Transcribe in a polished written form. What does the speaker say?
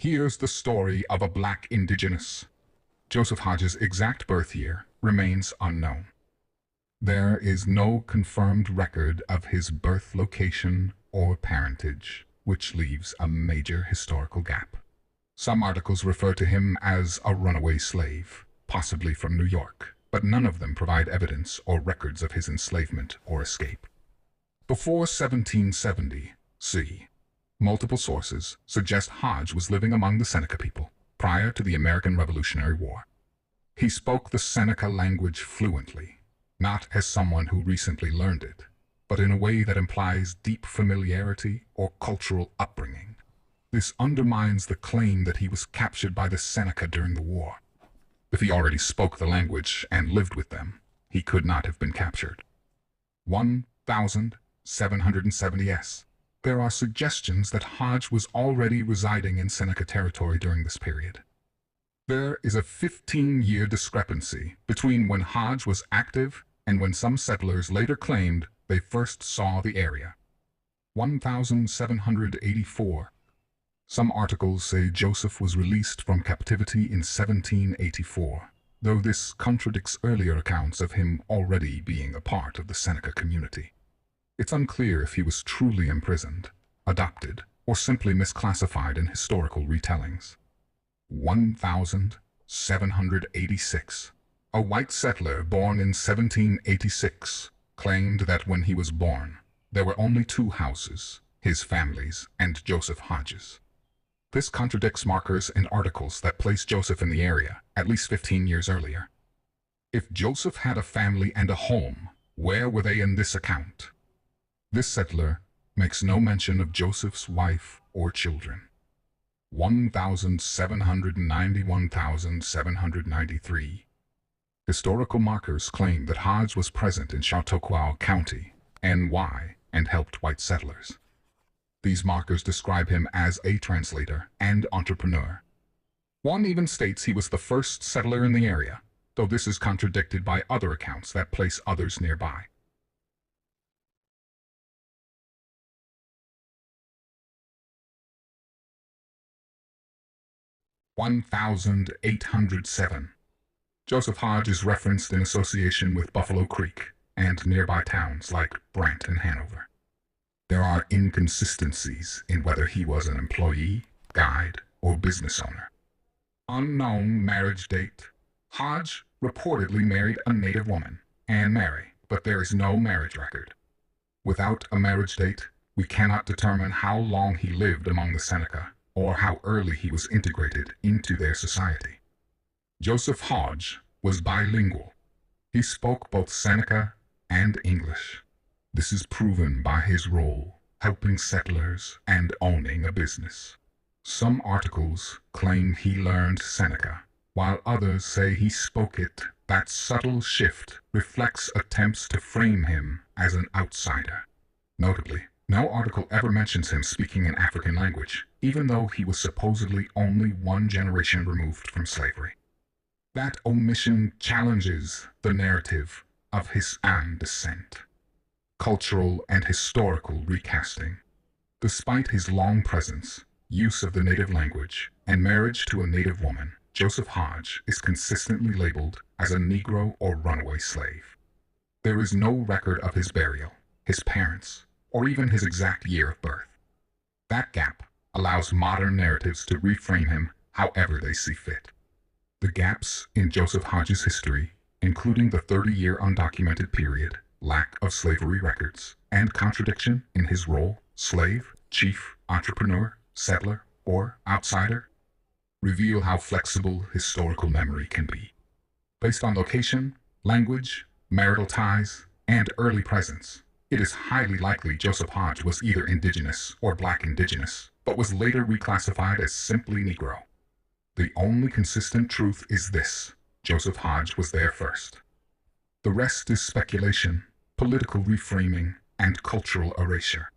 Here's the story of a black indigenous. Joseph Hodge's exact birth year remains unknown. There is no confirmed record of his birth location or parentage, which leaves a major historical gap. Some articles refer to him as a runaway slave, possibly from New York, but none of them provide evidence or records of his enslavement or escape. Before 1770 c, multiple sources suggest Hodge was living among the Seneca people prior to the American Revolutionary War. He spoke the Seneca language fluently, not as someone who recently learned it, but in a way that implies deep familiarity or cultural upbringing. This undermines the claim that he was captured by the Seneca during the war. If he already spoke the language and lived with them, he could not have been captured. 1770s. There are suggestions that Hodge was already residing in Seneca territory during this period. There is a 15-year discrepancy between when Hodge was active and when some settlers later claimed they first saw the area. 1784. Some articles say Joseph was released from captivity in 1784, though this contradicts earlier accounts of him already being a part of the Seneca community. It's unclear if he was truly imprisoned, adopted, or simply misclassified in historical retellings. 1786. A white settler born in 1786 claimed that when he was born, there were only two houses, his family's and Joseph Hodge's. This contradicts markers and articles that place Joseph in the area at least 15 years earlier. If Joseph had a family and a home, where were they in this account? This settler makes no mention of Joseph's wife or children. 1793. Historical markers claim that Hodge was present in Chautauqua County, NY, and helped white settlers. These markers describe him as a translator and entrepreneur. One even states he was the first settler in the area, though this is contradicted by other accounts that place others nearby. 1807. Joseph Hodge is referenced in association with Buffalo Creek and nearby towns like Brant and Hanover. There are inconsistencies in whether he was an employee, guide, or business owner. Unknown marriage date. Hodge reportedly married a native woman, Anne Mary, but there is no marriage record. Without a marriage date, we cannot determine how long he lived among the Seneca or how early he was integrated into their society. Joseph Hodge was bilingual. He spoke both Seneca and English. This is proven by his role helping settlers and owning a business. Some articles claim he learned Seneca, while others say he spoke it. That subtle shift reflects attempts to frame him as an outsider. Notably, no article ever mentions him speaking an African language, even though he was supposedly only one generation removed from slavery. That omission challenges the narrative of his An descent. Cultural and historical recasting. Despite his long presence, use of the native language, and marriage to a native woman, Joseph Hodge is consistently labeled as a Negro or runaway slave. There is no record of his burial, his parents, or even his exact year of birth. That gap allows modern narratives to reframe him however they see fit. The gaps in Joseph Hodge's history, including the 30-year undocumented period, lack of slavery records, and contradiction in his role, slave, chief, entrepreneur, settler, or outsider, reveal how flexible historical memory can be. Based on location, language, marital ties, and early presence, it is highly likely Joseph Hodge was either indigenous or black indigenous, but was later reclassified as simply Negro. The only consistent truth is this: Joseph Hodge was there first. The rest is speculation, political reframing, and cultural erasure.